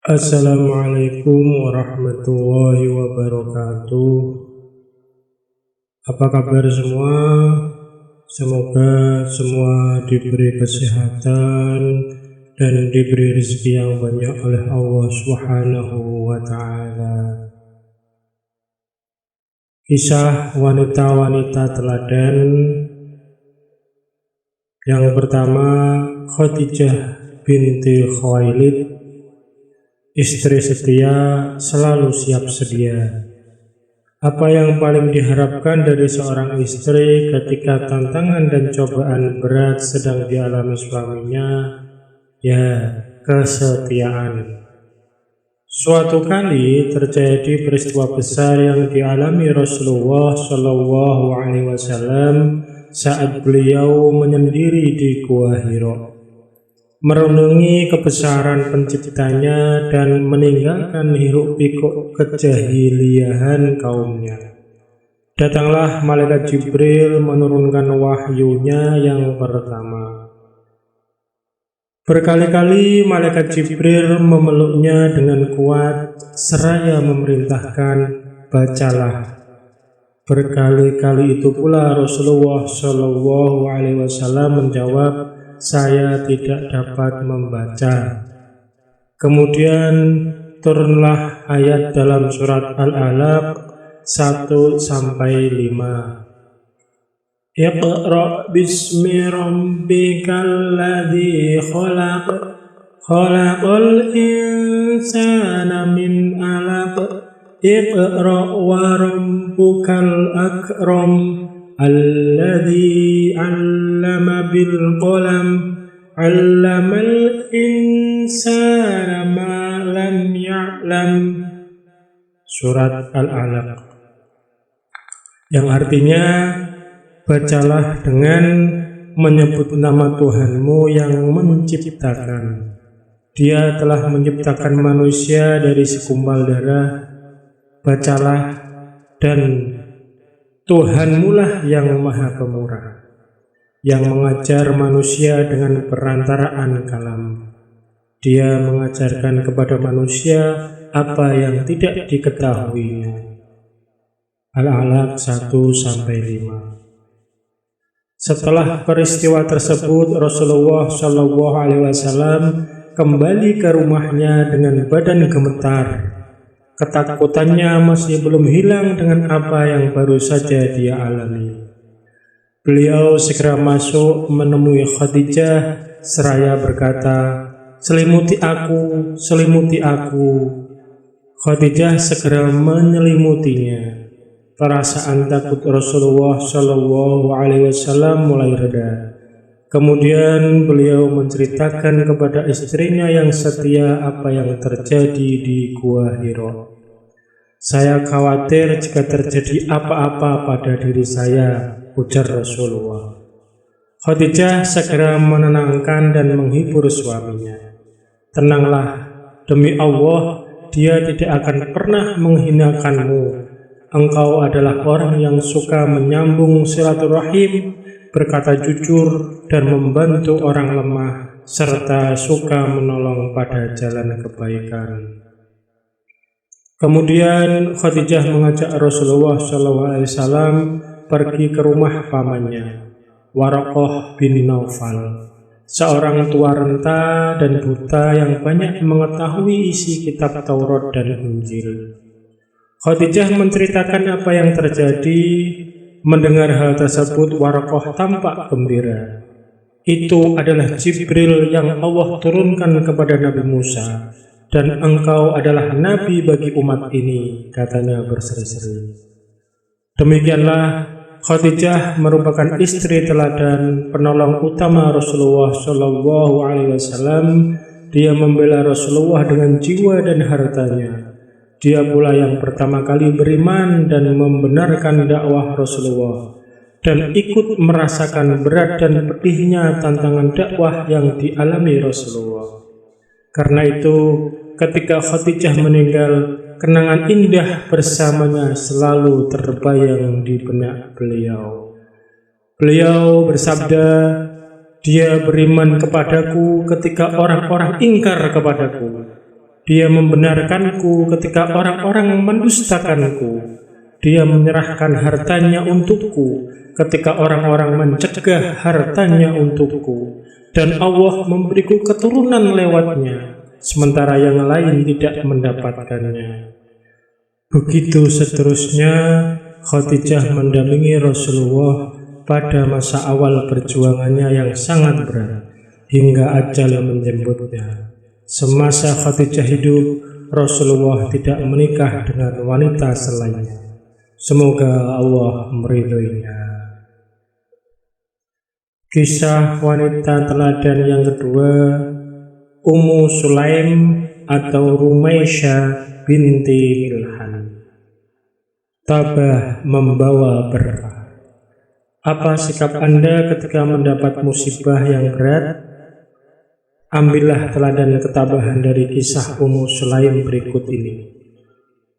Assalamualaikum warahmatullahi wabarakatuh. Apa kabar semua? Semoga semua diberi kesehatan dan diberi rezeki yang banyak oleh Allah Subhanahu wa Ta'ala. Kisah wanita-wanita teladan. Yang pertama, Khadijah binti Khuwailid, istri setia, selalu siap sedia. Apa yang paling diharapkan dari seorang istri ketika tantangan dan cobaan berat sedang dialami suaminya? Ya, kesetiaan. Suatu kali terjadi peristiwa besar yang dialami Rasulullah Shallallahu Alaihi Wasallam saat beliau menyendiri di Gua Hira, merenungi kebesaran penciptanya dan meninggalkan hiruk-pikuk kejahiliahan kaumnya. Datanglah malaikat Jibril menurunkan wahyunya yang pertama. Berkali-kali malaikat Jibril memeluknya dengan kuat seraya memerintahkan, bacalah. Berkali-kali itu pula Rasulullah Shallallahu Alaihi Wasallam menjawab, saya tidak dapat membaca. Kemudian turunlah ayat dalam surat Al-Alaq 1-5. Iqra bismi rabbikal ladzi khalaq, khalaqal insana min 'alaq, iqra wa rabbukal akram, alladzi 'allama bil qalam, 'allamal insana ma lam ya'lam. Surat Al-Alaq, yang artinya, bacalah dengan menyebut nama Tuhanmu yang menciptakan. Dia telah menciptakan manusia dari segumpal darah. Bacalah, dan Tuhanmu lah yang Maha Pemurah, yang mengajar manusia dengan perantaraan kalam. Dia mengajarkan kepada manusia apa yang tidak diketahuinya. Al-Alaq 1-5. Setelah peristiwa tersebut, Rasulullah Shallallahu Alaihi Wasallam kembali ke rumahnya dengan badan gemetar. Ketakutannya masih belum hilang dengan apa yang baru saja dia alami. Beliau segera masuk menemui Khadijah seraya berkata, "Selimuti aku, selimuti aku." Khadijah segera menyelimutinya. Perasaan takut Rasulullah Shallallahu Alaihi Wasallam mulai reda. Kemudian beliau menceritakan kepada istrinya yang setia apa yang terjadi di Gua Hira. Saya khawatir jika terjadi apa-apa pada diri saya, ujar Rasulullah. Khadijah segera menenangkan dan menghibur suaminya. Tenanglah, demi Allah, dia tidak akan pernah menghinakanmu. Engkau adalah orang yang suka menyambung silaturahim, berkata jujur, dan membantu orang lemah, serta suka menolong pada jalan kebaikan. Kemudian Khadijah mengajak Rasulullah SAW pergi ke rumah pamannya, Waraqah bin Naufal, seorang tua renta dan buta yang banyak mengetahui isi kitab Taurat dan Injil. Khadijah menceritakan apa yang terjadi. Mendengar hal tersebut, Waraqah tampak gembira. Itu adalah Jibril yang Allah turunkan kepada Nabi Musa, dan engkau adalah nabi bagi umat ini, katanya berseri-seri. Demikianlah, Khadijah merupakan istri teladan, penolong utama Rasulullah Shallallahu Alaihi Wasallam. Dia membela Rasulullah dengan jiwa dan hartanya. Dia pula yang pertama kali beriman dan membenarkan dakwah Rasulullah, dan ikut merasakan berat dan pedihnya tantangan dakwah yang dialami Rasulullah. Karena itu, ketika Khadijah meninggal, kenangan indah bersamanya selalu terbayang di benak beliau. Beliau bersabda, "Dia beriman kepadaku ketika orang-orang ingkar kepadaku. Dia membenarkanku ketika orang-orang mendustakanku. Dia menyerahkan hartanya untukku ketika orang-orang mencegah hartanya untukku. Dan Allah memberiku keturunan lewatnya, sementara yang lain tidak mendapatkannya. Begitu seterusnya, Khadijah mendampingi Rasulullah pada masa awal perjuangannya yang sangat berat, hingga ajal menjemputnya. Semasa Khadijah hidup, Rasulullah tidak menikah dengan wanita selainnya. Semoga Allah meridhoinya. Kisah wanita teladan yang kedua, Ummu Sulaim atau Rumaisyah binti Milhan. Tabah membawa berkah. Apa sikap Anda ketika mendapat musibah yang berat? Ambillah teladan ketabahan dari kisah Ummu Sulaim berikut ini.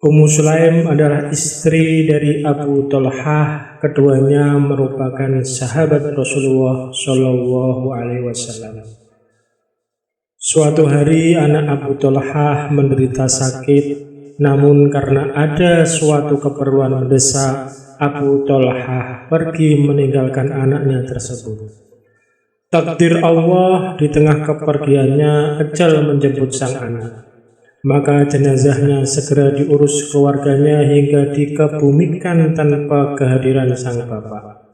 Ummu Sulaim adalah istri dari Abu Talhah. Keduanya merupakan sahabat Rasulullah Shallallahu Alaihi Wasallam. Suatu hari anak Abu Talhah menderita sakit, namun karena ada suatu keperluan mendesak, Abu Talhah pergi meninggalkan anaknya tersebut. Takdir Allah, di tengah kepergiannya ajal menjemput sang anak. Maka jenazahnya segera diurus keluarganya hingga dikebumikan tanpa kehadiran sang bapak.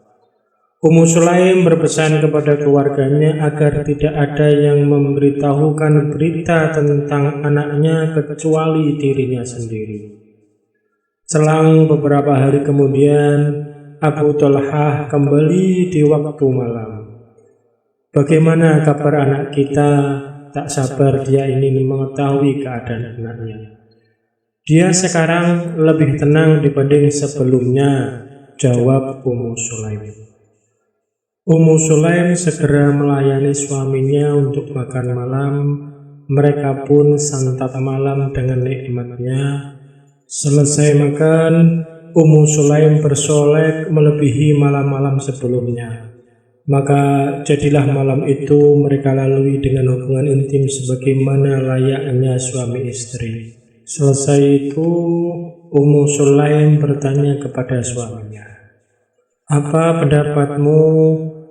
Ummu Sulaim berpesan kepada keluarganya agar tidak ada yang memberitahukan berita tentang anaknya kecuali dirinya sendiri. Selang beberapa hari kemudian, Abu Talhah kembali di waktu malam. Bagaimana kabar anak kita? Tak sabar dia ingin mengetahui keadaan anaknya. Dia sekarang lebih tenang dibanding sebelumnya, jawab Ummu Sulaim. Ummu Sulaim segera melayani suaminya untuk makan malam. Mereka pun santap malam dengan nikmatnya. Selesai makan, Ummu Sulaim bersolek melebihi malam-malam sebelumnya. Maka jadilah malam itu mereka lalui dengan hubungan intim sebagaimana layaknya suami istri. Selesai itu, Ummu Sulaim bertanya kepada suaminya, "Apa pendapatmu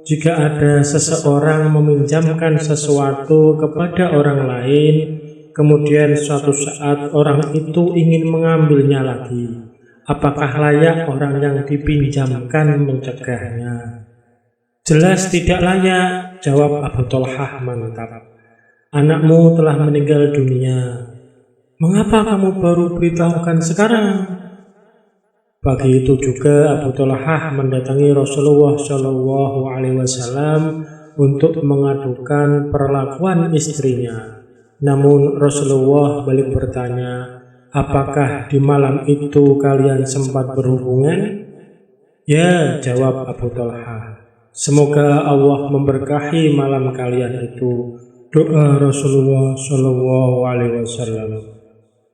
jika ada seseorang meminjamkan sesuatu kepada orang lain, kemudian suatu saat orang itu ingin mengambilnya lagi? Apakah layak orang yang dipinjamkan mencegahnya?" "Jelas tidak layak," jawab Abu Talhah mantap. "Anakmu telah meninggal dunia. Mengapa kamu baru beritahukan sekarang?" Pagi itu juga Abu Talhah mendatangi Rasulullah Shallallahu Alaihi Wasallam untuk mengadukan perlakuan istrinya. Namun Rasulullah balik bertanya, "Apakah di malam itu kalian sempat berhubungan?" "Ya," jawab Abu Talhah. "Semoga Allah memberkahi malam kalian itu," doa Rasulullah Shallallahu Alaihi Wasallam.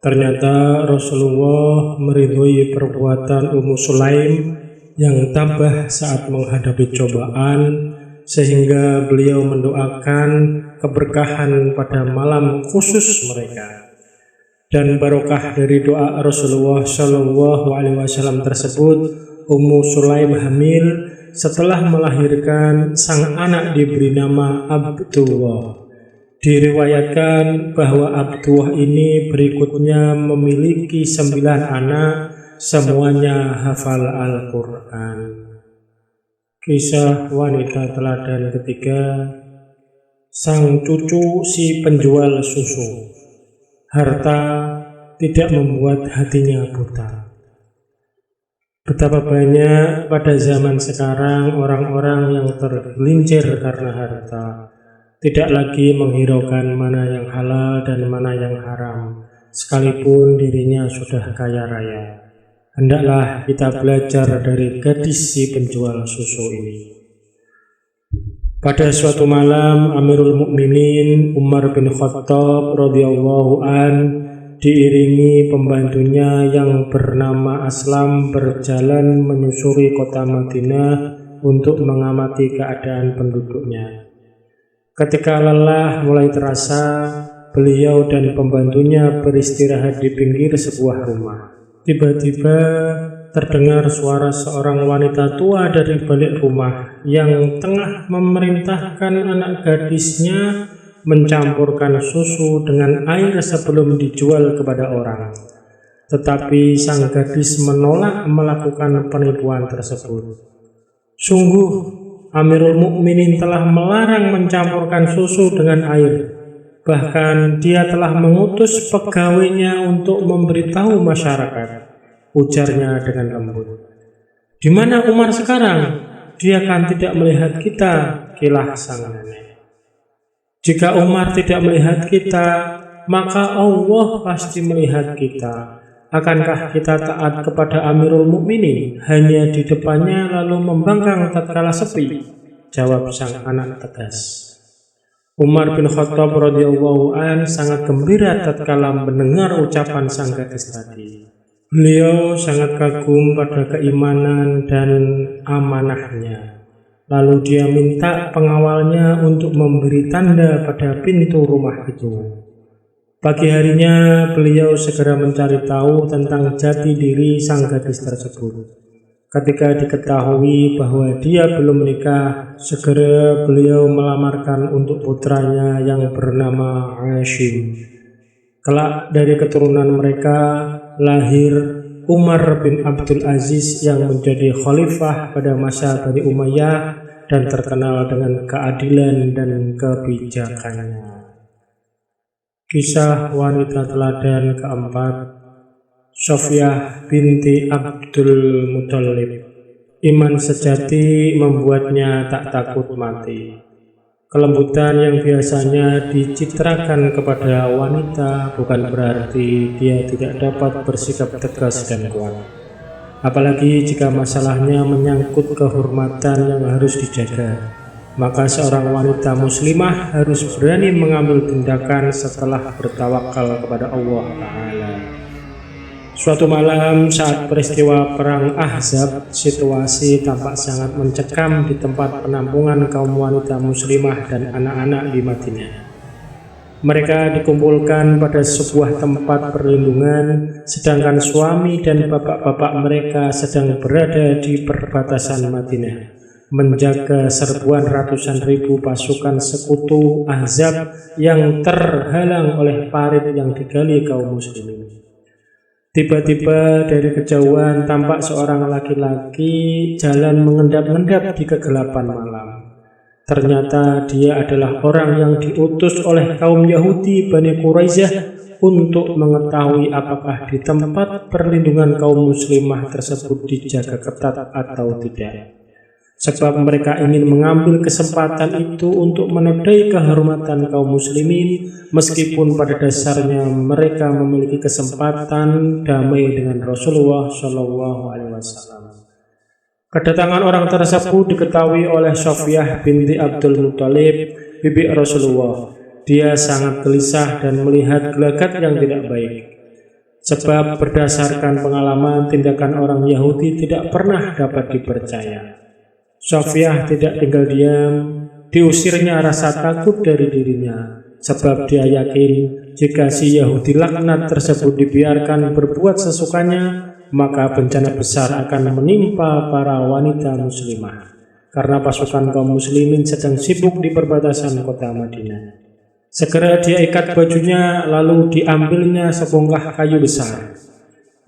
Ternyata Rasulullah meridhoi perbuatan Ummu Sulaim yang tabah saat menghadapi cobaan, sehingga beliau mendoakan keberkahan pada malam khusus mereka. Dan barokah dari doa Rasulullah Shallallahu Alaihi Wasallam tersebut, Ummu Sulaim hamil. Setelah melahirkan, sang anak diberi nama Abdullah. Diriwayatkan bahwa Abdullah ini berikutnya memiliki 9 anak, semuanya hafal Al-Quran. Kisah wanita teladan ketiga, sang cucu si penjual susu. Harta tidak membuat hatinya buta. Betapa banyak pada zaman sekarang orang-orang yang tergelincir karena harta, tidak lagi menghiraukan mana yang halal dan mana yang haram, sekalipun dirinya sudah kaya raya. Hendaklah kita belajar dari gadis si penjual susu ini. Pada suatu malam, Amirul Mukminin Umar bin Khattab radhiyallahu an diiringi pembantunya yang bernama Aslam berjalan menyusuri kota Madinah untuk mengamati keadaan penduduknya. Ketika lelah mulai terasa, beliau dan pembantunya beristirahat di pinggir sebuah rumah. Tiba-tiba terdengar suara seorang wanita tua dari balik rumah yang tengah memerintahkan anak gadisnya mencampurkan susu dengan air sebelum dijual kepada orang. Tetapi sang gadis menolak melakukan penipuan tersebut. Sungguh, Amirul Mukminin telah melarang mencampurkan susu dengan air. Bahkan dia telah mengutus pegawainya untuk memberitahu masyarakat, ujarnya dengan lembut. Di mana Umar sekarang? Dia kan tidak melihat kita, kilah sang nenek. Jika Umar tidak melihat kita, maka Allah pasti melihat kita. Akankah kita taat kepada Amirul Mukminin hanya di depannya lalu membangkang tatkala sepi? Jawab sang anak tegas. Umar bin Khattab radhiyallahu an sangat gembira tatkala mendengar ucapan sang gadis tadi. Beliau sangat kagum pada keimanan dan amanahnya. Lalu dia minta pengawalnya untuk memberi tanda pada pintu rumah itu. Pagi harinya beliau segera mencari tahu tentang jati diri sang gadis tersebut. Ketika diketahui bahwa dia belum menikah, segera beliau melamarkan untuk putranya yang bernama Hashim. Kelak dari keturunan mereka lahir Umar bin Abdul Aziz yang menjadi khalifah pada masa Bani Umayyah dan terkenal dengan keadilan dan kebijakannya. Kisah wanita teladan keempat, Sofiyah binti Abdul Muthalib. Iman sejati membuatnya tak takut mati. Kelembutan yang biasanya dicitrakan kepada wanita bukan berarti dia tidak dapat bersikap tegas dan kuat. Apalagi jika masalahnya menyangkut kehormatan yang harus dijaga. Maka seorang wanita muslimah harus berani mengambil tindakan setelah bertawakal kepada Allah Ta'ala. Suatu malam saat peristiwa perang Ahzab, situasi tampak sangat mencekam di tempat penampungan kaum wanita muslimah dan anak-anak di Madinah. Mereka dikumpulkan pada sebuah tempat perlindungan, sedangkan suami dan bapak-bapak mereka sedang berada di perbatasan Madinah, menjaga serbuan ratusan ribu pasukan sekutu Ahzab yang terhalang oleh parit yang digali kaum muslimin. Tiba-tiba dari kejauhan tampak seorang laki-laki jalan mengendap-endap di kegelapan malam. Ternyata dia adalah orang yang diutus oleh kaum Yahudi Bani Quraisyah untuk mengetahui apakah di tempat perlindungan kaum muslimah tersebut dijaga ketat atau tidak. Sebab mereka ingin mengambil kesempatan itu untuk menodai kehormatan kaum muslimin, meskipun pada dasarnya mereka memiliki kesempatan damai dengan Rasulullah SAW. Kedatangan orang tersebut diketahui oleh Sofiyah binti Abdul Muthalib, bibi Rasulullah. Dia sangat gelisah dan melihat gelagat yang tidak baik. Sebab berdasarkan pengalaman, tindakan orang Yahudi tidak pernah dapat dipercaya. Sofiyah tidak tinggal diam, diusirnya rasa takut dari dirinya, sebab dia yakin jika si Yahudi laknat tersebut dibiarkan berbuat sesukanya, maka bencana besar akan menimpa para wanita muslimah, karena pasukan kaum muslimin sedang sibuk di perbatasan kota Madinah. Segera dia ikat bajunya, lalu diambilnya sebongkah kayu besar.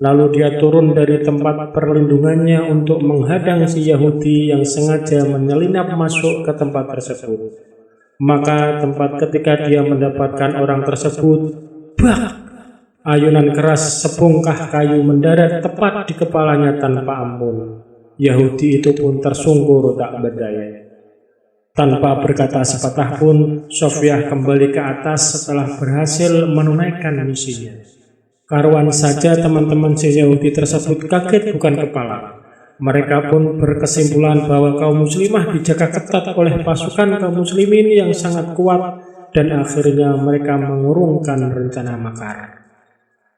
Lalu dia turun dari tempat perlindungannya untuk menghadang si Yahudi yang sengaja menyelinap masuk ke tempat tersebut. Maka ketika dia mendapatkan orang tersebut, bak! Ayunan keras sebongkah kayu mendarat tepat di kepalanya tanpa ampun. Yahudi itu pun tersungkur tak berdaya. Tanpa berkata sepatah pun, Sofiyah kembali ke atas setelah berhasil menunaikan misinya. Karuan saja teman-teman si Yahudi tersebut kaget bukan kepala. Mereka pun berkesimpulan bahwa kaum muslimah dijaga ketat oleh pasukan kaum muslimin yang sangat kuat, dan akhirnya mereka mengurungkan rencana makar.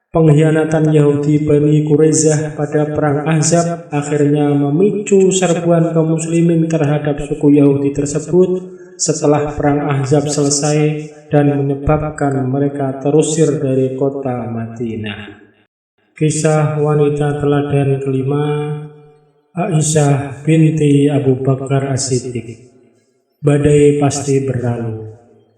Pengkhianatan Yahudi Bani Quraisyah pada perang Ahzab akhirnya memicu serbuan kaum muslimin terhadap suku Yahudi tersebut, setelah perang Ahzab selesai dan menyebabkan mereka terusir dari kota Madinah. Kisah wanita teladan kelima, Aisyah binti Abu Bakar As-Siddiq. Badai pasti berlalu.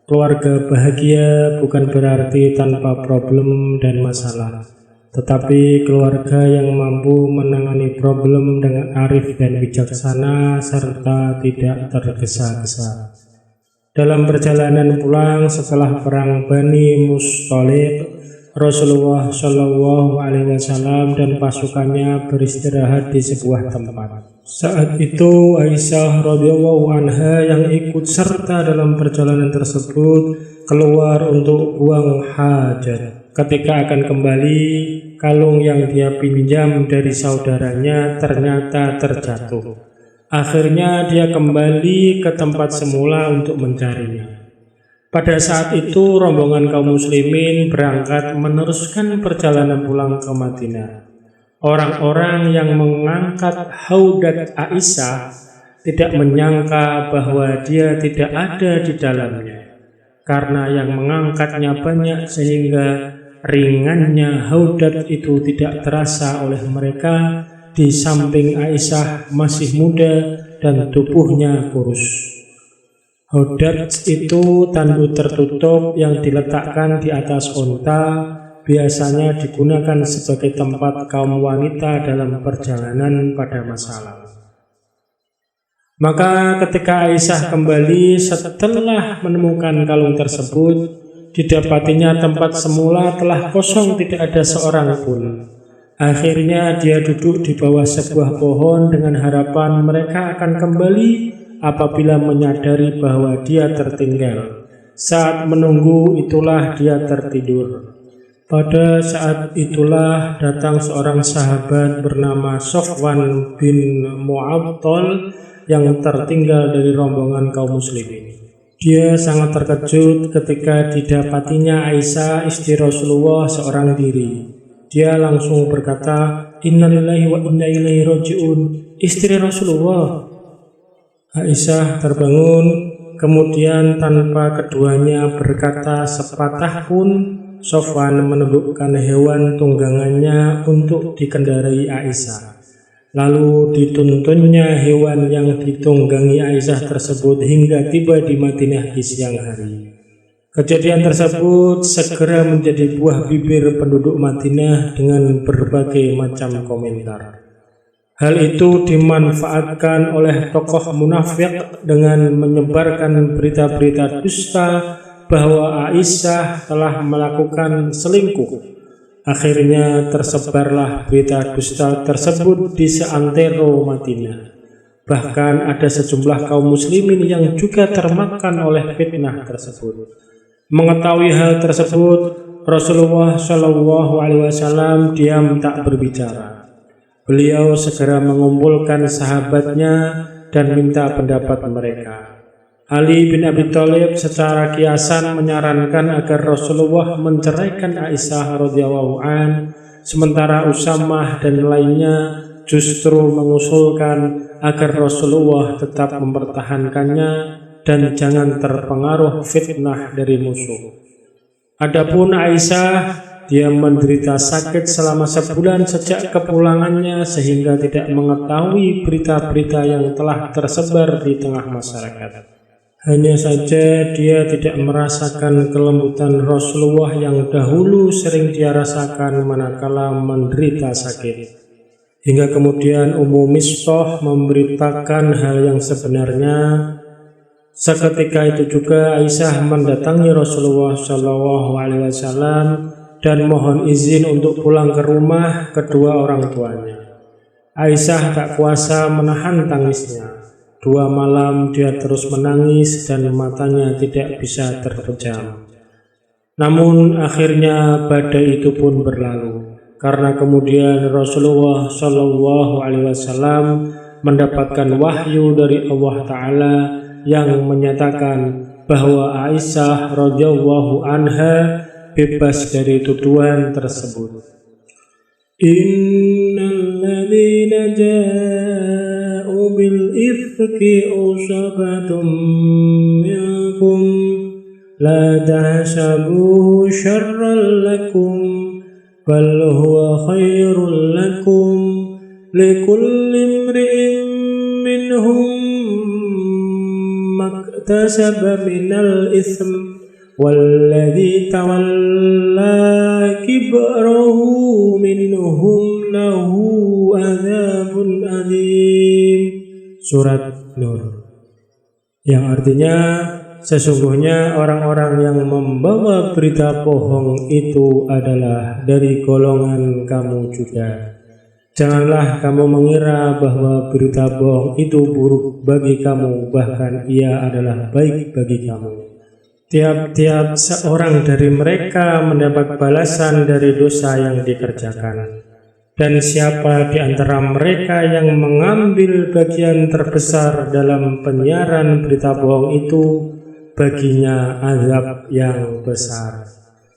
Keluarga bahagia bukan berarti tanpa problem dan masalah, tetapi keluarga yang mampu menangani problem dengan arif dan bijaksana serta tidak tergesa-gesa. Dalam perjalanan pulang setelah perang Bani Mustaliq, Rasulullah Shallallahu Alaihi Wasallam dan pasukannya beristirahat di sebuah tempat. Saat itu Aisyah radhiyallahu anha yang ikut serta dalam perjalanan tersebut keluar untuk buang hajat. Ketika akan kembali, kalung yang dia pinjam dari saudaranya ternyata terjatuh. Akhirnya dia kembali ke tempat semula untuk mencarinya. Pada saat itu rombongan kaum muslimin berangkat meneruskan perjalanan pulang ke Madinah. Orang-orang yang mengangkat haudat Aisyah tidak menyangka bahwa dia tidak ada di dalamnya, karena yang mengangkatnya banyak sehingga ringannya haudat itu tidak terasa oleh mereka, di samping Aisyah masih muda dan tubuhnya kurus. Haudat itu tandu tertutup yang diletakkan di atas unta, biasanya digunakan sebagai tempat kaum wanita dalam perjalanan pada masa lalu. Maka ketika Aisyah kembali setelah menemukan kalung tersebut, didapatinya tempat semula telah kosong, tidak ada seorang pun. Akhirnya dia duduk di bawah sebuah pohon dengan harapan mereka akan kembali apabila menyadari bahwa dia tertinggal. Saat menunggu itulah dia tertidur. Pada saat itulah datang seorang sahabat bernama Sofwan bin Mu'attal yang tertinggal dari rombongan kaum muslimin. Dia sangat terkejut ketika didapatinya Aisyah istri Rasulullah seorang diri. Dia langsung berkata, "Innalillahi wa inna ilaihi raji'un." Istri Rasulullah. Aisyah terbangun, kemudian tanpa keduanya berkata sepatah pun, Sofwan menundukkan hewan tunggangannya untuk dikendarai Aisyah. Lalu dituntunnya hewan yang ditunggangi Aisyah tersebut hingga tiba di Madinah di siang hari. Kejadian tersebut segera menjadi buah bibir penduduk Madinah dengan berbagai macam komentar. Hal itu dimanfaatkan oleh tokoh munafik dengan menyebarkan berita-berita dusta bahwa Aisyah telah melakukan selingkuh. Akhirnya tersebarlah berita dusta tersebut di seantero Madinah. Bahkan ada sejumlah kaum muslimin yang juga termakan oleh fitnah tersebut. Mengetahui hal tersebut, Rasulullah Shallallahu Alaihi Wasallam diam tak berbicara. Beliau segera mengumpulkan sahabatnya dan minta pendapat mereka. Ali bin Abi Thalib secara kiasan menyarankan agar Rasulullah menceraikan Aisyah radhiyallahu an, sementara Usamah dan lainnya justru mengusulkan agar Rasulullah tetap mempertahankannya dan jangan terpengaruh fitnah dari musuh. Adapun Aisyah, dia menderita sakit selama sebulan sejak kepulangannya sehingga tidak mengetahui berita-berita yang telah tersebar di tengah masyarakat. Hanya saja dia tidak merasakan kelembutan Rasulullah yang dahulu sering dia rasakan manakala menderita sakit. Hingga kemudian Ummu Mistah memberitakan hal yang sebenarnya. Seketika itu juga Aisyah mendatangi Rasulullah Shallallahu Alaihi Wasallam dan mohon izin untuk pulang ke rumah kedua orang tuanya. Aisyah tak kuasa menahan tangisnya. 2 malam dia terus menangis dan matanya tidak bisa terpejam. Namun akhirnya badai itu pun berlalu, karena kemudian Rasulullah Shallallahu Alaihi Wasallam mendapatkan wahyu dari Allah Ta'ala yang menyatakan bahwa Aisyah radhiyallahu anha bebas dari tuduhan tersebut. Innal ladzina ja'u بالإفك عصبة منكم لا تحسبوه شرا لكم بل هو خير لكم لكل امرئ منهم ما اكتسب من الإثم والذي تولى كبره منهم له عذاب أليم. Surat Nur, yang artinya sesungguhnya orang-orang yang membawa berita bohong itu adalah dari golongan kamu juga. Janganlah kamu mengira bahwa berita bohong itu buruk bagi kamu, bahkan ia adalah baik bagi kamu. Tiap-tiap seorang dari mereka mendapat balasan dari dosa yang dikerjakan. Dan siapa di antara mereka yang mengambil bagian terbesar dalam penyiaran berita bohong itu, baginya azab yang besar.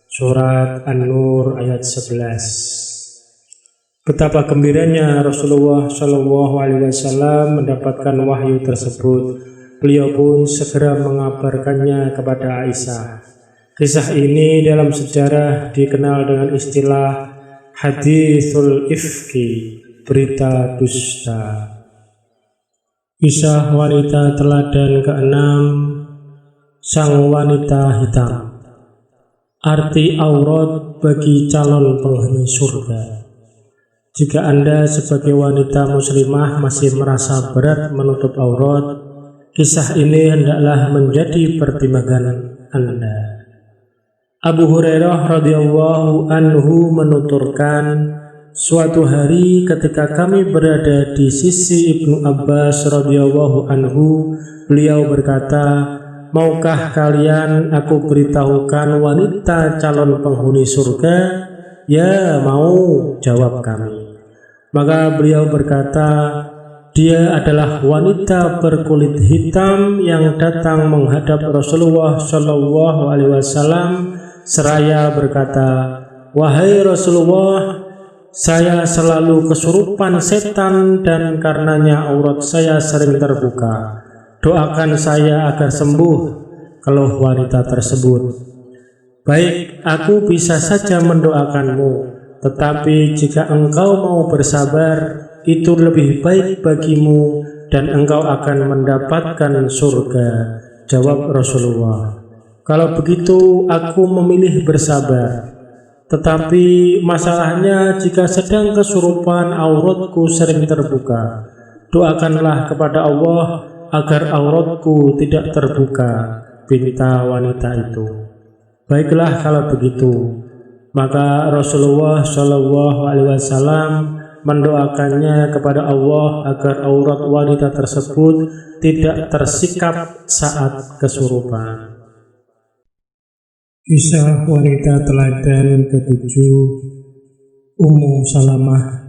Surat An-Nur ayat 11. Betapa gembiranya Rasulullah SAW mendapatkan wahyu tersebut. Beliau pun segera mengabarkannya kepada Aisyah. Kisah ini dalam sejarah dikenal dengan istilah haditsul ifki, berita dusta. Kisah wanita teladan ke-6, sang wanita hitam. Arti aurat bagi calon penghuni surga. Jika Anda sebagai wanita muslimah masih merasa berat menutup aurat, kisah ini hendaklah menjadi pertimbangan Anda. Abu Hurairah radhiyallahu anhu menuturkan, suatu hari ketika kami berada di sisi Ibnu Abbas radhiyallahu anhu, beliau berkata, maukah kalian aku beritahukan wanita calon penghuni surga? Ya, mau, jawab kami. Maka beliau berkata, dia adalah wanita berkulit hitam yang datang menghadap Rasulullah SAW seraya berkata, wahai Rasulullah, saya selalu kesurupan setan dan karenanya aurat saya sering terbuka. Doakan saya agar sembuh. Kalau wanita tersebut, baik, aku bisa saja mendoakanmu, tetapi jika engkau mau bersabar, itu lebih baik bagimu dan engkau akan mendapatkan surga. Jawab Rasulullah, kalau begitu aku memilih bersabar. Tetapi masalahnya jika sedang kesurupan auratku sering terbuka. Doakanlah kepada Allah agar auratku tidak terbuka, pinta wanita itu. Baiklah kalau begitu. Maka Rasulullah SAW mendoakannya kepada Allah agar aurat wanita tersebut tidak tersikap saat kesurupan. Kisah wanita teladan ke-7, Ummu Salamah,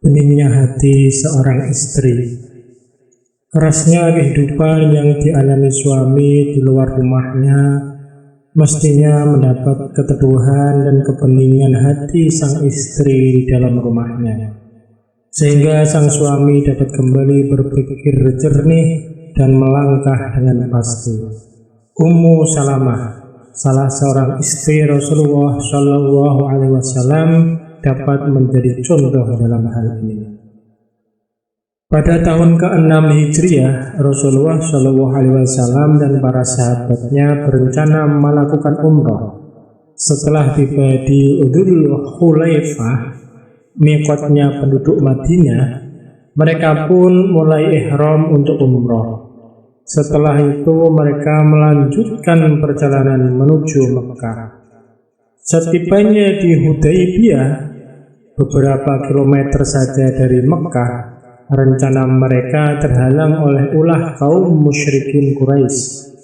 beningnya hati seorang istri. Kerasnya kehidupan yang dialami suami di luar rumahnya mestinya mendapat keteduhan dan kebeningan hati sang istri di dalam rumahnya, sehingga sang suami dapat kembali berpikir jernih dan melangkah dengan pasti. Ummu Salamah, salah seorang istri Rasulullah SAW, dapat menjadi contoh dalam hal ini. Pada tahun ke-6 Hijriah, Rasulullah SAW dan para sahabatnya berencana melakukan umrah. Setelah tiba di Dzul Khulaifah, miqatnya penduduk Madinah, mereka pun mulai ihram untuk umrah. Setelah itu mereka melanjutkan perjalanan menuju Mekah. Setibanya di Hudaybiyah, beberapa kilometer saja dari Mekah, rencana mereka terhalang oleh ulah kaum musyrikin Quraisy.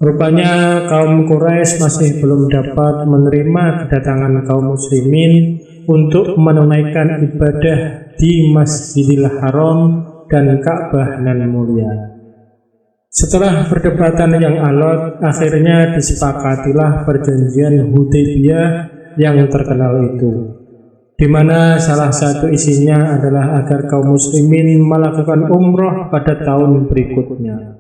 Rupanya kaum Quraisy masih belum dapat menerima kedatangan kaum muslimin untuk menunaikan ibadah di Masjidil Haram dan Ka'bah nan mulia. Setelah perdebatan yang alot, akhirnya disepakatilah perjanjian Hudaybiyah yang terkenal itu. di mana salah satu isinya adalah agar kaum muslimin melakukan umroh pada tahun berikutnya.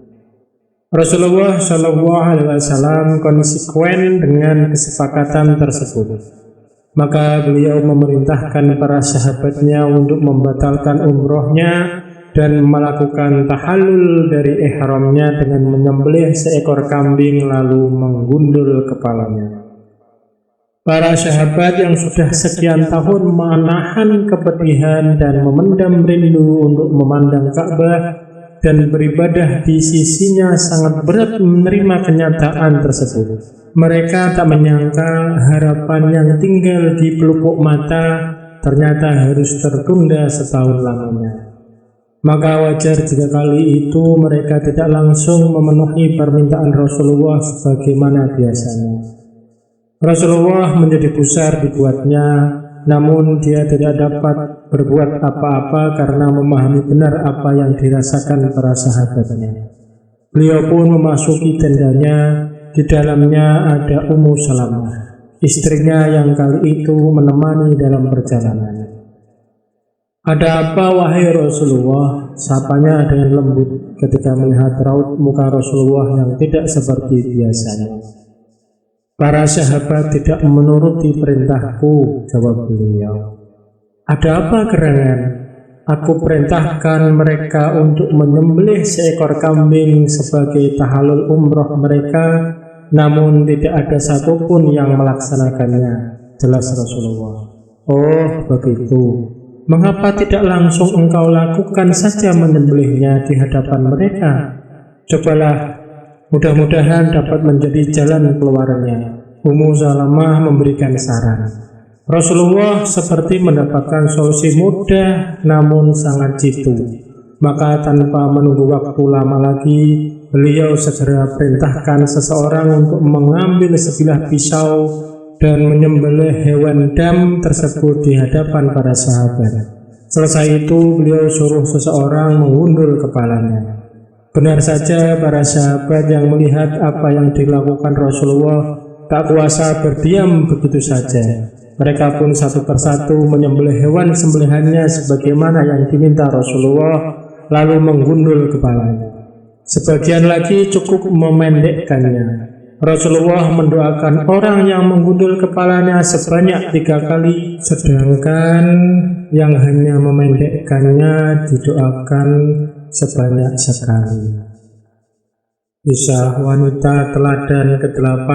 Rasulullah SAW konsekuen dengan kesepakatan tersebut. Maka beliau memerintahkan para sahabatnya untuk membatalkan umrohnya dan melakukan tahallul dari ihramnya dengan menyembelih seekor kambing lalu menggundul kepalanya. Para sahabat yang sudah sekian tahun menahan kepedihan dan memendam rindu untuk memandang Ka'bah dan beribadah di sisinya sangat berat menerima kenyataan tersebut. Mereka tak menyangka harapan yang tinggal di pelupuk mata ternyata harus tertunda setahun lamanya. Maka wajar jika kali itu mereka tidak langsung memenuhi permintaan Rasulullah sebagaimana biasanya. Rasulullah menjadi gusar dibuatnya, namun dia tidak dapat berbuat apa-apa karena memahami benar apa yang dirasakan para sahabatnya. Beliau pun memasuki tendanya. Di dalamnya ada Ummu Salamah, istrinya yang kali itu menemani dalam perjalanan. "Ada apa wahai Rasulullah?" sapanya dengan lembut ketika melihat raut muka Rasulullah yang tidak seperti biasanya. "Para sahabat tidak menuruti perintahku," jawab beliau. "Ada apa gerangan? Aku perintahkan mereka untuk menyembelih seekor kambing sebagai tahallul umroh mereka, namun tidak ada satupun yang melaksanakannya," jelas Rasulullah. "Oh begitu, mengapa tidak langsung engkau lakukan saja menyembelihnya di hadapan mereka? Cobalah, mudah-mudahan dapat menjadi jalan keluarnya." Ummu Salamah memberikan saran. Rasulullah seperti mendapatkan solusi mudah namun sangat jitu. Maka tanpa menunggu waktu lama lagi, beliau segera perintahkan seseorang untuk mengambil sebilah pisau dan menyembelih hewan dam tersebut di hadapan para sahabat. Selesai itu, beliau suruh seseorang mengundul kepalanya. Benar saja, para sahabat yang melihat apa yang dilakukan Rasulullah tak kuasa berdiam begitu saja. Mereka pun satu persatu menyembelih hewan sembelihannya sebagaimana yang diminta Rasulullah, lalu menggundul kepalanya. Sebagian lagi cukup memendekkannya. Rasulullah mendoakan orang yang menggundul kepalanya sebanyak 3 kali, sedangkan yang hanya memendekkannya didoakan sebanyak sekali. Kisah wanita teladan ke-8,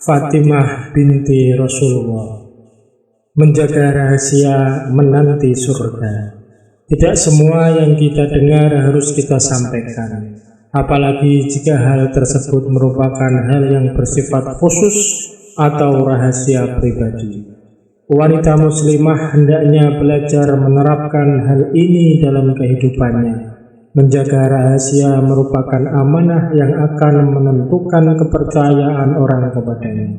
Fatimah binti Rasulullah. Menjaga rahasia menanti surga. Tidak semua yang kita dengar harus kita sampaikan, apalagi jika hal tersebut merupakan hal yang bersifat khusus atau rahasia pribadi. Wanita muslimah hendaknya belajar menerapkan hal ini dalam kehidupannya. Menjaga rahasia merupakan amanah yang akan menentukan kepercayaan orang kepadanya.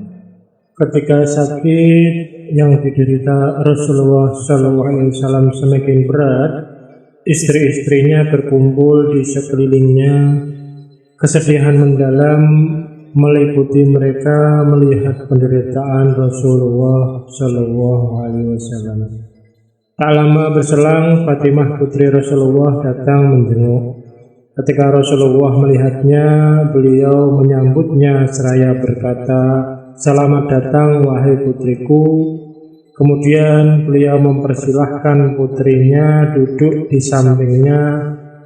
Ketika sakit yang diderita Rasulullah SAW semakin berat, istri-istrinya berkumpul di sekelilingnya. Kesedihan mendalam meliputi mereka melihat penderitaan Rasulullah SAW. Tak lama berselang, Fatimah putri Rasulullah datang menjenguk. Ketika Rasulullah melihatnya, beliau menyambutnya seraya berkata, "Selamat datang wahai putriku." Kemudian beliau mempersilahkan putrinya duduk di sampingnya,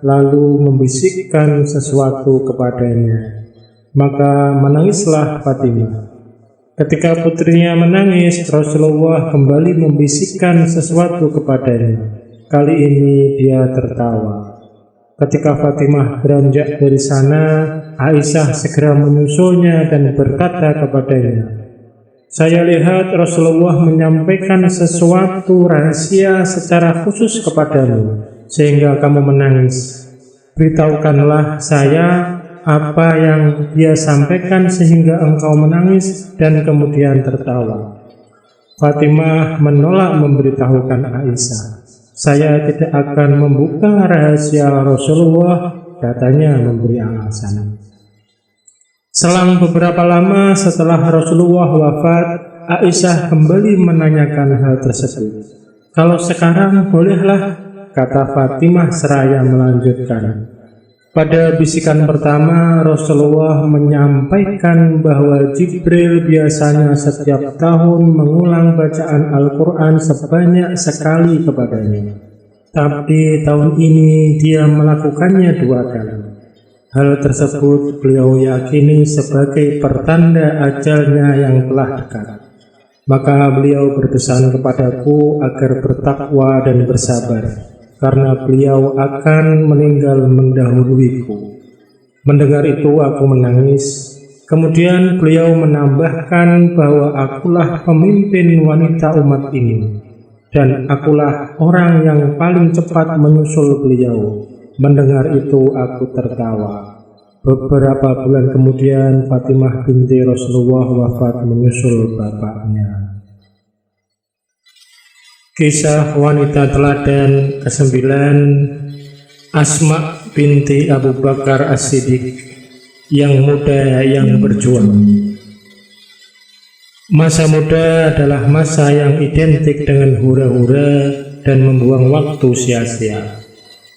lalu membisikkan sesuatu kepadanya. Maka menangislah Fatimah. Ketika putrinya menangis, Rasulullah kembali membisikkan sesuatu kepadanya. Kali ini dia tertawa. Ketika Fatimah beranjak dari sana, Aisyah segera menyusulnya dan berkata kepadanya, "Saya lihat Rasulullah menyampaikan sesuatu rahasia secara khusus kepadamu, sehingga kamu menangis. Beritahukanlah saya apa yang dia sampaikan sehingga engkau menangis dan kemudian tertawa." Fatimah menolak memberitahukan Aisyah. "Saya tidak akan membuka rahasia Rasulullah," katanya memberi alasan. Selang beberapa lama setelah Rasulullah wafat, Aisyah kembali menanyakan hal tersebut. "Kalau sekarang bolehlah," kata Fatimah seraya melanjutkan. Pada bisikan pertama, Rasulullah menyampaikan bahwa Jibril biasanya setiap tahun mengulang bacaan Al-Quran sebanyak sekali kepadanya. Tapi tahun ini dia melakukannya 2 kali. Hal tersebut beliau yakini sebagai pertanda ajalnya yang telah dekat. Maka beliau berpesan kepadaku agar bertakwa dan bersabar, karena beliau akan meninggal mendahuluiku. Mendengar itu aku menangis. Kemudian beliau menambahkan bahwa akulah pemimpin wanita umat ini, dan akulah orang yang paling cepat menyusul beliau. Mendengar itu aku tertawa. Beberapa bulan kemudian Fatimah binti Rasulullah wafat menyusul bapaknya. Kisah wanita teladan ke-9, Asma binti Abu Bakar As-Siddiq, yang muda yang berjuang. Masa muda adalah masa yang identik dengan hura-hura dan membuang waktu sia-sia.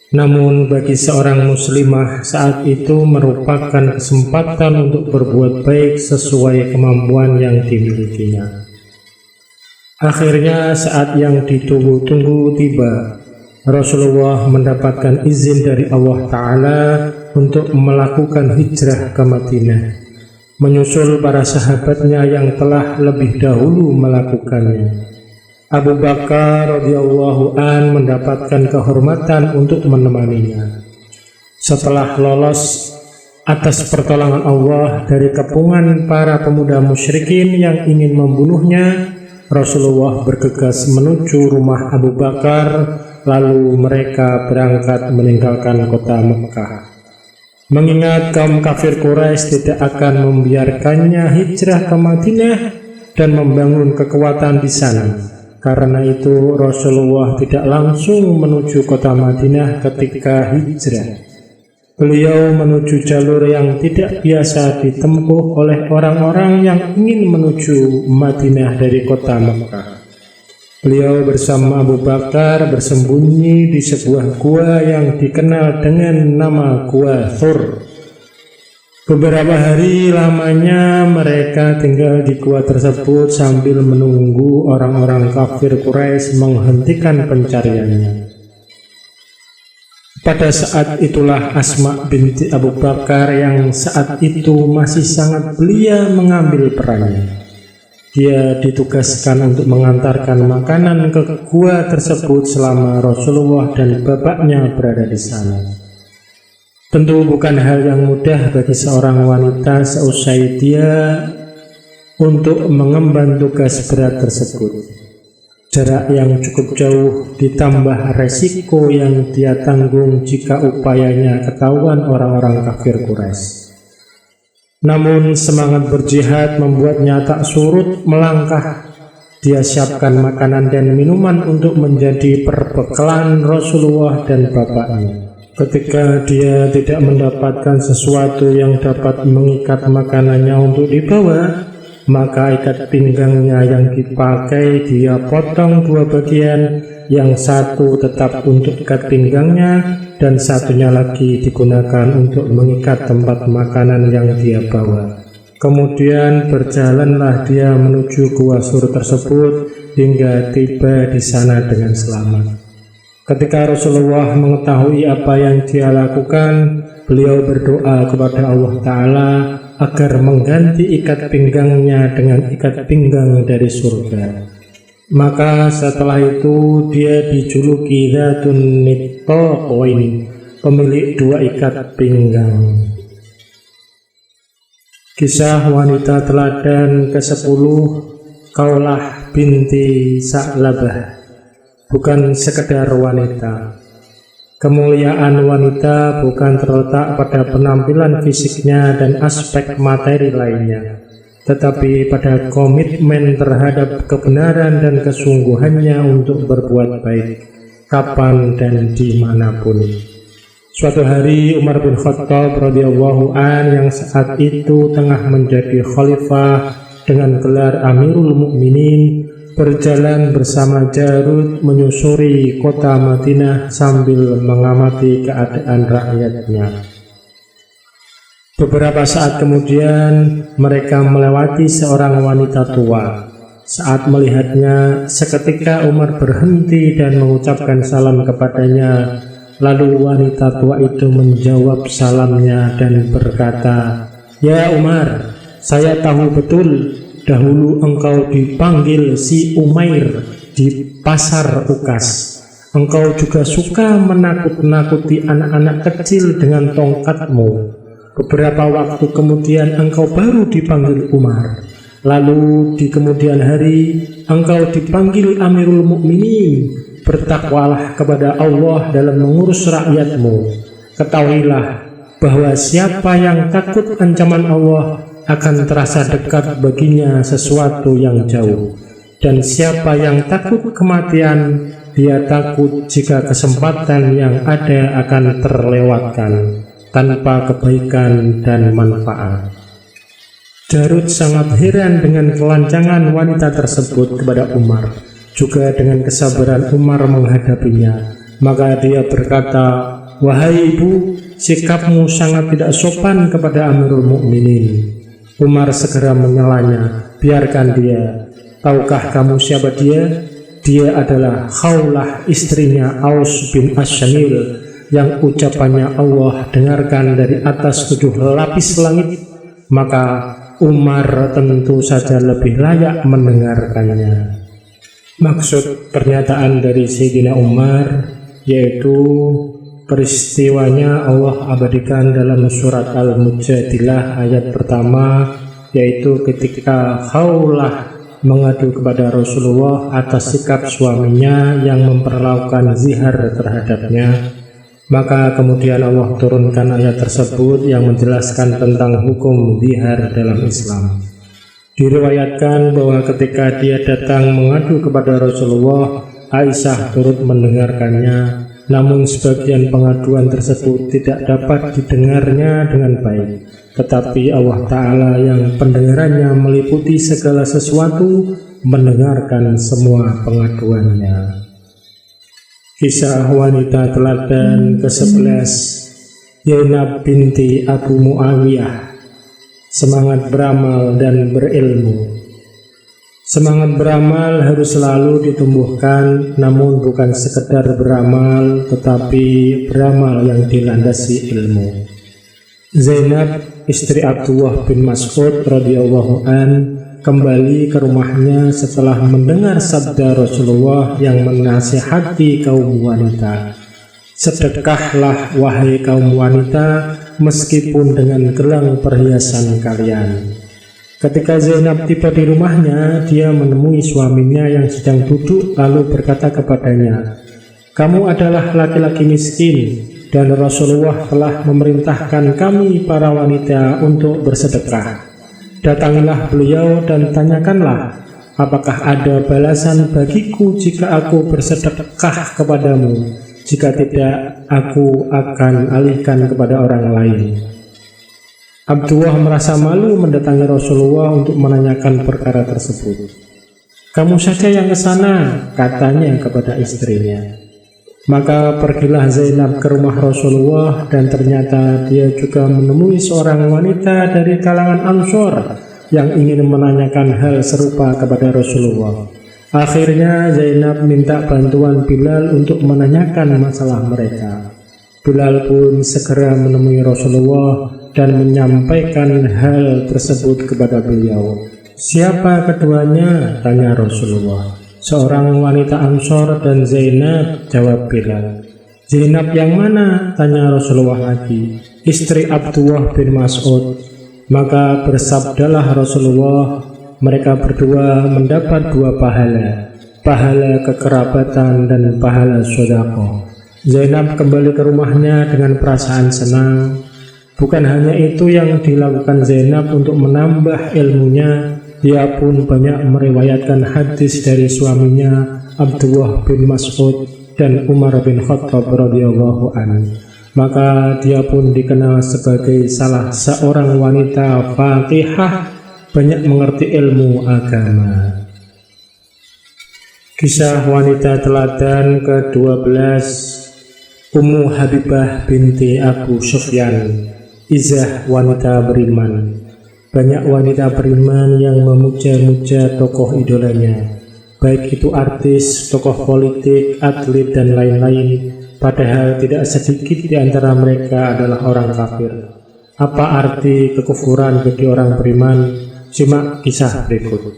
Namun bagi seorang muslimah, saat itu merupakan kesempatan untuk berbuat baik sesuai kemampuan yang dimilikinya. Akhirnya saat yang ditunggu-tunggu tiba. Rasulullah mendapatkan izin dari Allah Ta'ala untuk melakukan hijrah ke Madinah, menyusul para sahabatnya yang telah lebih dahulu melakukannya. Abu Bakar radhiyallahu an mendapatkan kehormatan untuk menemaninya. Setelah lolos atas pertolongan Allah dari kepungan para pemuda musyrikin yang ingin membunuhnya, Rasulullah bergegas menuju rumah Abu Bakar, lalu mereka berangkat meninggalkan kota Mekkah. Mengingat kaum kafir Quraisy tidak akan membiarkannya hijrah ke Madinah dan membangun kekuatan di sana. Karena itu Rasulullah tidak langsung menuju kota Madinah ketika hijrah. Beliau menuju jalur yang tidak biasa ditempuh oleh orang-orang yang ingin menuju Madinah dari kota Mekkah. Beliau bersama Abu Bakar bersembunyi di sebuah gua yang dikenal dengan nama Gua Thur. Beberapa hari lamanya mereka tinggal di gua tersebut sambil menunggu orang-orang kafir Quraisy menghentikan pencariannya. Pada saat itulah Asma binti Abu Bakar yang saat itu masih sangat belia mengambil perannya. Dia ditugaskan untuk mengantarkan makanan ke gua tersebut selama Rasulullah dan bapaknya berada di sana. Tentu bukan hal yang mudah bagi seorang wanita seusai dia untuk mengemban tugas berat tersebut. Jarak yang cukup jauh ditambah resiko yang dia tanggung jika upayanya ketahuan orang-orang kafir Quraisy. Namun semangat berjihad membuatnya tak surut melangkah. Dia siapkan makanan dan minuman untuk menjadi perbekalan Rasulullah dan bapaknya. Ketika dia tidak mendapatkan sesuatu yang dapat mengikat makanannya untuk dibawa, maka ikat pinggangnya yang dipakai dia potong 2 bagian, yang satu tetap untuk ikat pinggangnya dan satunya lagi digunakan untuk mengikat tempat makanan yang dia bawa. Kemudian berjalanlah dia menuju Gua Thur tersebut hingga tiba di sana dengan selamat. Ketika Rasulullah mengetahui apa yang dia lakukan, beliau berdoa kepada Allah Ta'ala agar mengganti ikat pinggangnya dengan ikat pinggang dari surga. Maka setelah itu dia dijuluki Dzatun Nittaqain, pemilik 2 ikat pinggang. Kisah wanita teladan ke-10, Khawlah binti Sa'labah. Bukan sekedar wanita. Kemuliaan wanita bukan terletak pada penampilan fisiknya dan aspek materi lainnya, tetapi pada komitmen terhadap kebenaran dan kesungguhannya untuk berbuat baik, kapan dan dimanapun. Suatu hari Umar bin Khattab radhiyallahu an yang saat itu tengah menjadi khalifah dengan gelar Amirul Mukminin berjalan bersama Jarud menyusuri kota Madinah sambil mengamati keadaan rakyatnya. Beberapa saat kemudian mereka melewati seorang wanita tua. Saat melihatnya, seketika Umar berhenti dan mengucapkan salam kepadanya. Lalu wanita tua itu menjawab salamnya dan berkata, "Ya Umar, saya tahu betul dahulu engkau dipanggil si Umair di pasar Ukas. Engkau juga suka menakut-nakuti anak-anak kecil dengan tongkatmu. Beberapa waktu kemudian engkau baru dipanggil Umar. Lalu di kemudian hari engkau dipanggil Amirul Mukminin. Bertakwalah kepada Allah dalam mengurus rakyatmu. Ketahuilah bahwa siapa yang takut ancaman Allah akan terasa dekat baginya sesuatu yang jauh. Dan siapa yang takut kematian, dia takut jika kesempatan yang ada akan terlewatkan tanpa kebaikan dan manfaat." Jarud sangat heran dengan kelancangan wanita tersebut kepada Umar, juga dengan kesabaran Umar menghadapinya. Maka dia berkata, "Wahai ibu, sikapmu sangat tidak sopan kepada Amirul Mukminin." Umar segera menyelanya, "Biarkan dia. Tahukah kamu siapa dia? Dia adalah Khawlah, istrinya Aus bin Asyamil, yang ucapannya Allah dengarkan dari atas 7 lapis langit." Maka Umar tentu saja lebih layak mendengarkannya. Maksud pernyataan dari Sayyidina Umar yaitu peristiwanya Allah abadikan dalam surat Al-Mujadilah ayat pertama, yaitu ketika Khawlah mengadu kepada Rasulullah atas sikap suaminya yang memperlakukan zihar terhadapnya. Maka kemudian Allah turunkan ayat tersebut yang menjelaskan tentang hukum zihar dalam Islam. Diriwayatkan bahwa ketika dia datang mengadu kepada Rasulullah, Aisyah turut mendengarkannya. Namun sebagian pengaduan tersebut tidak dapat didengarnya dengan baik. Tetapi Allah Ta'ala yang pendengarannya meliputi segala sesuatu mendengarkan semua pengaduannya. Kisah wanita teladan ke-11, Zainab binti Abu Muawiyah. Semangat beramal dan berilmu. Semangat beramal harus selalu ditumbuhkan, namun bukan sekedar beramal, tetapi beramal yang dilandasi ilmu. Zainab, istri Abdullah bin Mas'ud radhiyallahu an, kembali ke rumahnya setelah mendengar sabda Rasulullah yang menasihati kaum wanita. "Sedekahlah wahai kaum wanita, meskipun dengan gelang perhiasan kalian." Ketika Zainab tiba di rumahnya, dia menemui suaminya yang sedang duduk lalu berkata kepadanya, "Kamu adalah laki-laki miskin dan Rasulullah telah memerintahkan kami para wanita untuk bersedekah. Datangilah beliau dan tanyakanlah, apakah ada balasan bagiku jika aku bersedekah kepadamu? Jika tidak, aku akan alihkan kepada orang lain." Abdullah merasa malu mendatangi Rasulullah untuk menanyakan perkara tersebut. "Kamu saja yang ke sana," katanya kepada istrinya. Maka pergilah Zainab ke rumah Rasulullah dan ternyata dia juga menemui seorang wanita dari kalangan Ansor yang ingin menanyakan hal serupa kepada Rasulullah. Akhirnya Zainab minta bantuan Bilal untuk menanyakan masalah mereka. Bilal pun segera menemui Rasulullah dan menyampaikan hal tersebut kepada beliau. "Siapa keduanya?" tanya Rasulullah. "Seorang wanita Ansor dan Zainab," jawab Bilal. "Zainab yang mana?" tanya Rasulullah lagi. "Istri Abdullah bin Mas'ud." Maka bersabdalah Rasulullah, mereka berdua mendapat 2 pahala, pahala kekerabatan dan pahala sedekah. Zainab kembali ke rumahnya dengan perasaan senang. Bukan hanya itu yang dilakukan Zainab untuk menambah ilmunya, dia pun banyak meriwayatkan hadis dari suaminya Abdullah bin Mas'ud dan Umar bin Khattab radhiyallahu anhu. Maka dia pun dikenal sebagai salah seorang wanita Fatihah banyak mengerti ilmu agama. Kisah wanita teladan ke-12, Ummu Habibah binti Abu Sufyan, izah wanita beriman. Banyak wanita beriman yang memuja-muja tokoh idolanya, baik itu artis, tokoh politik, atlet, dan lain-lain, padahal tidak sedikit di antara mereka adalah orang kafir. Apa arti kekufuran bagi orang beriman? Simak kisah berikut.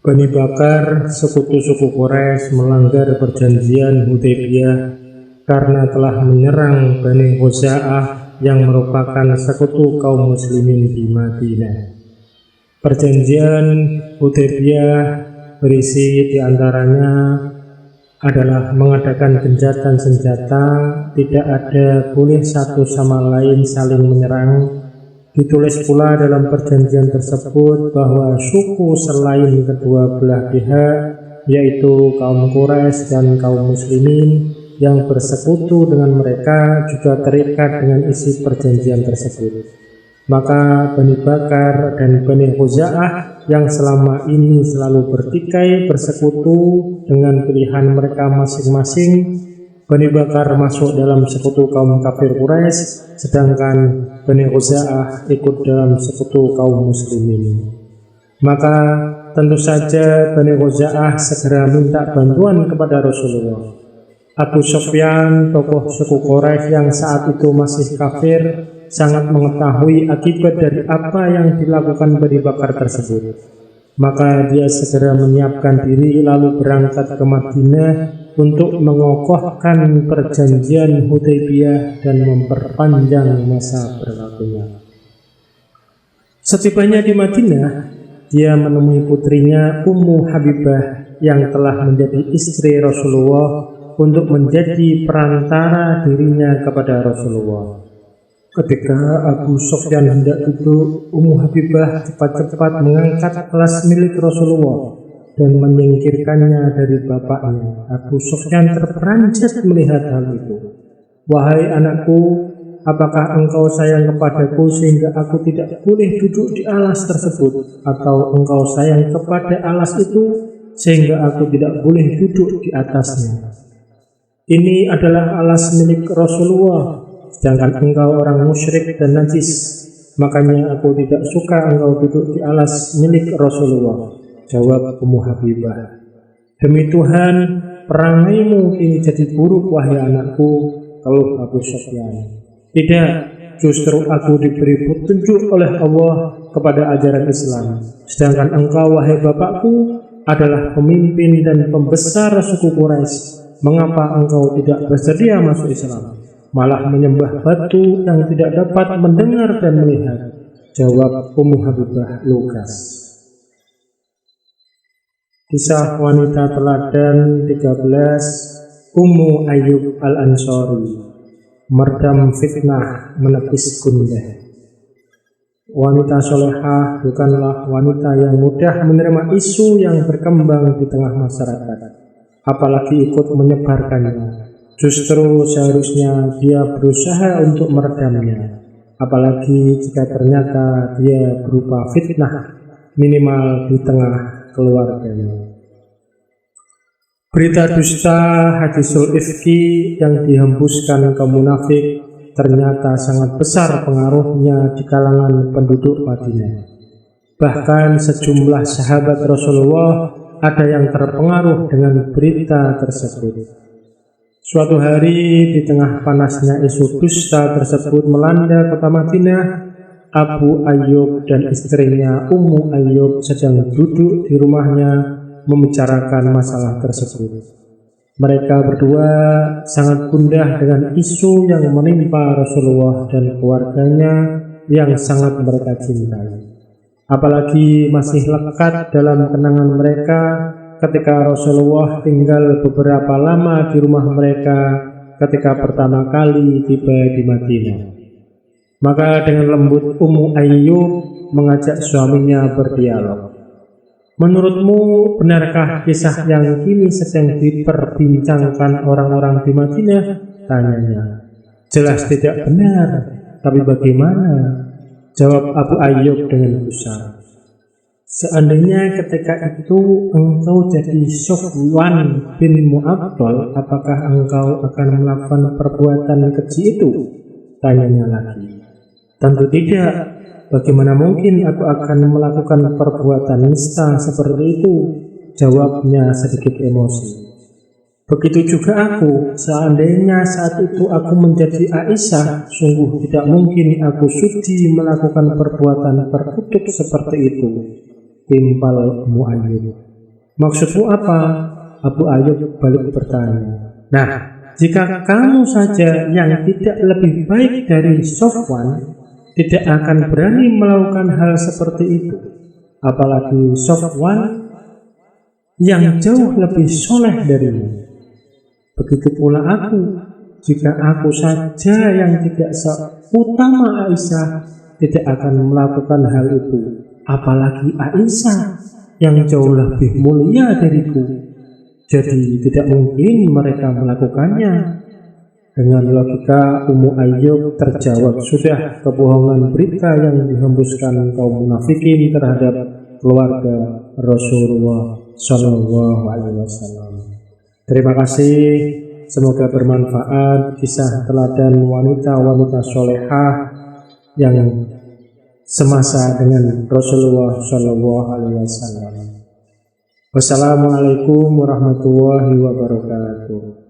Bani Bakar, sekutu-suku Quraisy, melanggar perjanjian Hudaybiyah karena telah menyerang Bani Khuza'ah yang merupakan sekutu kaum muslimin di Madinah. Perjanjian Hudaybiyah berisi diantaranya adalah mengadakan gencatan senjata, tidak ada boleh satu sama lain saling menyerang. Ditulis pula dalam perjanjian tersebut bahwa suku selain kedua belah pihak, yaitu kaum Quraisy dan kaum muslimin yang bersekutu dengan mereka juga terikat dengan isi perjanjian tersebut. Maka Bani Bakar dan Bani Khuza'ah yang selama ini selalu bertikai bersekutu dengan pilihan mereka masing-masing, Bani Bakar masuk dalam sekutu kaum kafir Quraisy, sedangkan Bani Khuza'ah ikut dalam sekutu kaum muslimin. Maka tentu saja Bani Khuza'ah segera minta bantuan kepada Rasulullah. Abu Sufyan, tokoh suku Quraisy yang saat itu masih kafir, sangat mengetahui akibat dari apa yang dilakukan Bani Bakar tersebut. Maka dia segera menyiapkan diri lalu berangkat ke Madinah untuk mengokohkan perjanjian Hudaybiyah dan memperpanjang masa berlakunya. Setibanya di Madinah, dia menemui putrinya Ummu Habibah yang telah menjadi istri Rasulullah untuk menjadi perantara dirinya kepada Rasulullah. Ketika Abu Sufyan hendak duduk, Ummu Habibah cepat-cepat mengangkat kelas milik Rasulullah dan menyingkirkannya dari bapaknya. Abu Sufyan terperanjat melihat hal itu. "Wahai anakku, apakah engkau sayang kepadaku sehingga aku tidak boleh duduk di alas tersebut? Atau engkau sayang kepada alas itu sehingga aku tidak boleh duduk di atasnya? Ini adalah alas milik Rasulullah, sedangkan engkau orang musyrik dan najis. Makanya aku tidak suka engkau duduk di alas milik Rasulullah," jawab Ummu Habibah. "Demi Tuhan, perangaimu ini jadi buruk, wahai anakku," keluh Abu Sufyan. "Tidak, justru aku diberi petunjuk oleh Allah kepada ajaran Islam, sedangkan engkau, wahai bapakku, adalah pemimpin dan pembesar suku Quraisy. Mengapa engkau tidak bersedia masuk Islam, malah menyembah batu yang tidak dapat mendengar dan melihat?" jawab Ummu Habibah lugas. Kisah wanita teladan 13, Ummu Ayyub Al-Ansari, meredam fitnah, menepis gundah. Wanita solehah bukanlah wanita yang mudah menerima isu yang berkembang di tengah masyarakat, apalagi ikut menyebarkannya. Justru seharusnya dia berusaha untuk meredamnya, apalagi jika ternyata dia berupa fitnah, minimal di tengah keluarganya. Berita dusta hadisul ifki yang dihembuskan ke munafik ternyata sangat besar pengaruhnya di kalangan penduduk Madinah. Bahkan sejumlah sahabat Rasulullah ada yang terpengaruh dengan berita tersebut. Suatu hari di tengah panasnya isu dusta tersebut melanda kota Madinah, Abu Ayyub dan istrinya Ummu Ayyub sedang duduk di rumahnya membicarakan masalah tersebut. Mereka berdua sangat gundah dengan isu yang menimpa Rasulullah dan keluarganya yang sangat mereka cintai. Apalagi masih lekat dalam kenangan mereka ketika Rasulullah tinggal beberapa lama di rumah mereka ketika pertama kali tiba di Madinah. Maka dengan lembut Ummu Ayyub mengajak suaminya berdialog. "Menurutmu benarkah kisah yang kini sedang diperbincangkan orang-orang di Madinah?" tanyanya. "Jelas tidak benar, tapi bagaimana?" Jawab Abu Ayyub dengan gusar. Seandainya ketika itu engkau jadi Sofwan bin Mu'attal, apakah engkau akan melakukan perbuatan keji itu? Tanyanya lagi. Tentu tidak. Bagaimana mungkin aku akan melakukan perbuatan nista seperti itu? Jawabnya sedikit emosi. Begitu juga aku, seandainya saat itu aku menjadi Aisyah, sungguh tidak mungkin aku sudi melakukan perbuatan terkutuk seperti itu. Timpal Abu Ayyub. Maksudmu apa? Abu Ayyub balik bertanya. Nah, jika kamu saja yang tidak lebih baik dari Sofwan, tidak akan berani melakukan hal seperti itu, apalagi Sofwan yang jauh lebih soleh darimu. Begitu pula aku, jika aku saja yang tidak seutama Aisyah, tidak akan melakukan hal itu, apalagi Aisyah yang jauh lebih mulia dariku. Jadi tidak mungkin mereka melakukannya. Dengan logika Ummu Ayyub terjawab sudah kebohongan berita yang dihembuskan kaum munafikin terhadap keluarga Rasulullah Shallallahu Alaihi Wasallam. Terima kasih, semoga bermanfaat kisah teladan wanita-wanita solehah yang semasa dengan Rasulullah Shallallahu Alaihi Wasallam. Wassalamualaikum warahmatullahi wabarakatuh.